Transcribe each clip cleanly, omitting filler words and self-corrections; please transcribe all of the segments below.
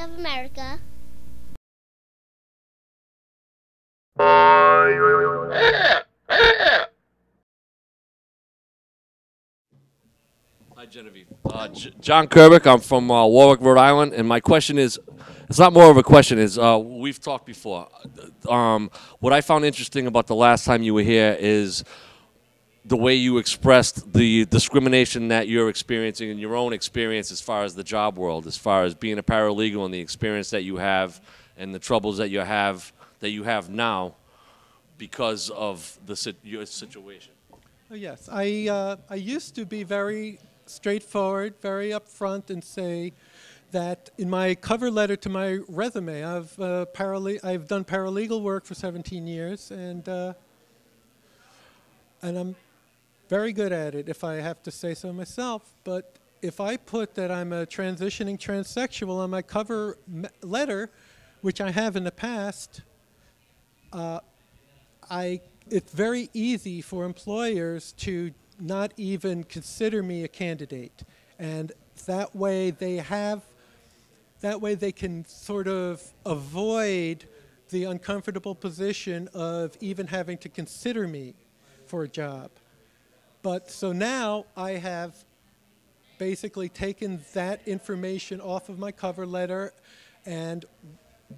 of America. Hi, Genevieve. John Kerbick. I'm from Warwick, Rhode Island, and my question is, it's not more of a question, is we've talked before. What I found interesting about the last time you were here is the way you expressed the discrimination that you're experiencing in your own experience as far as the job world, as far as being a paralegal and the experience that you have and the troubles that you have now because of your situation. Oh, yes, I used to be very straightforward, very upfront, and say that in my cover letter to my resume, I've done paralegal work for 17 years, and I'm very good at it, if I have to say so myself. But if I put that I'm a transitioning transsexual on my cover letter, which I have in the past, it's very easy for employers to not even consider me a candidate, and that way they can sort of avoid the uncomfortable position of even having to consider me for a job. But so now I have basically taken that information off of my cover letter and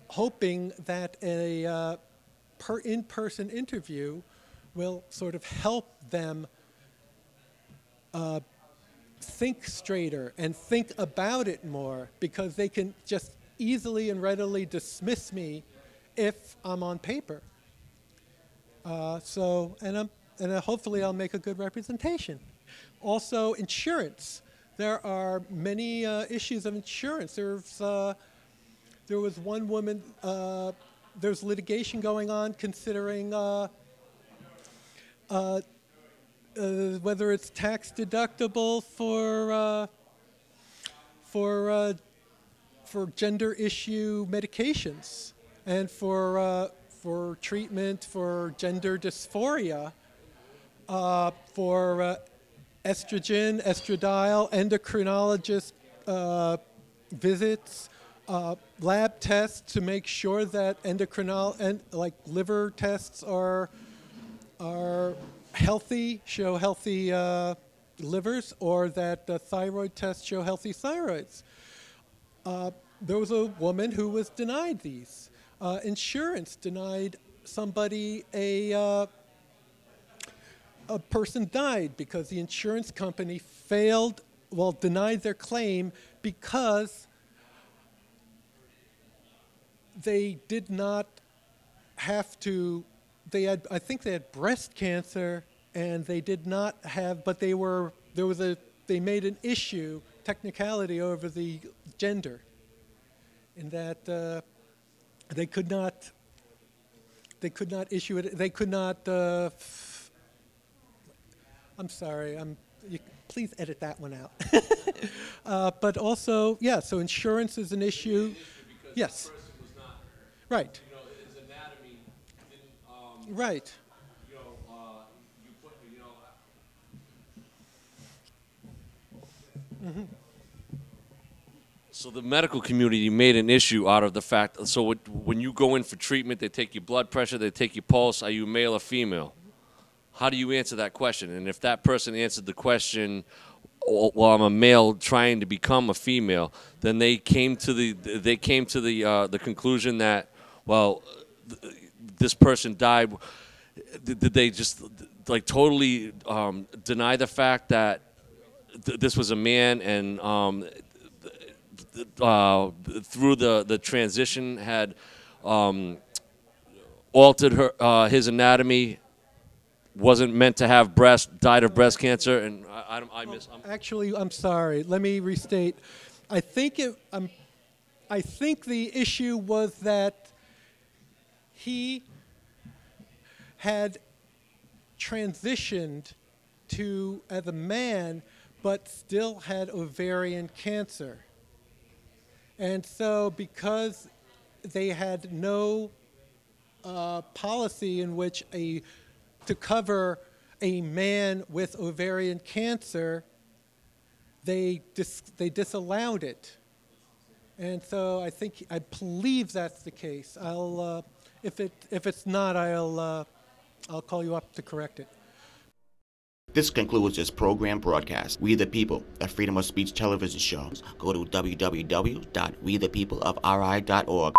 hoping that a in-person interview will sort of help them think straighter and think about it more, because they can just easily and readily dismiss me if I'm on paper. Hopefully I'll make a good representation. Also, insurance. There are many issues of insurance. There was one woman, there's litigation going on considering whether it's tax deductible for gender issue medications and for treatment for gender dysphoria, for estrogen, estradiol, endocrinologist visits, lab tests to make sure that like liver tests are healthy, show healthy livers, or that thyroid tests show healthy thyroids. There was a woman who was denied these. Insurance denied somebody a person died because the insurance company denied their claim because they did not have to, I think they had breast cancer, and they did not have, but they made an issue, technicality over the gender, in that they could not issue it, they could not, I'm sorry, please edit that one out. But also, yeah, so insurance is an issue. Yes. Right. You know, his anatomy didn't. Right. You know, you put. You know. Mm-hmm. So the medical community made an issue out of the fact. So when you go in for treatment, they take your blood pressure, they take your pulse. Are you male or female? How do you answer that question? And if that person answered the question, well, I'm a male trying to become a female, then they came to the conclusion that, well, this person died. Did they just like totally deny the fact that this was a man, and through the transition had altered his anatomy, wasn't meant to have died of breast cancer, and Actually, I'm sorry. Let me restate. I think the issue was that he had transitioned as a man, but still had ovarian cancer. And so because they had no policy in which to cover a man with ovarian cancer, they disallowed it. And so I believe that's the case. If it's not, I'll call you up to correct it. This concludes this program broadcast. We the People, a freedom of speech television show. Go to www.wethepeopleofri.org.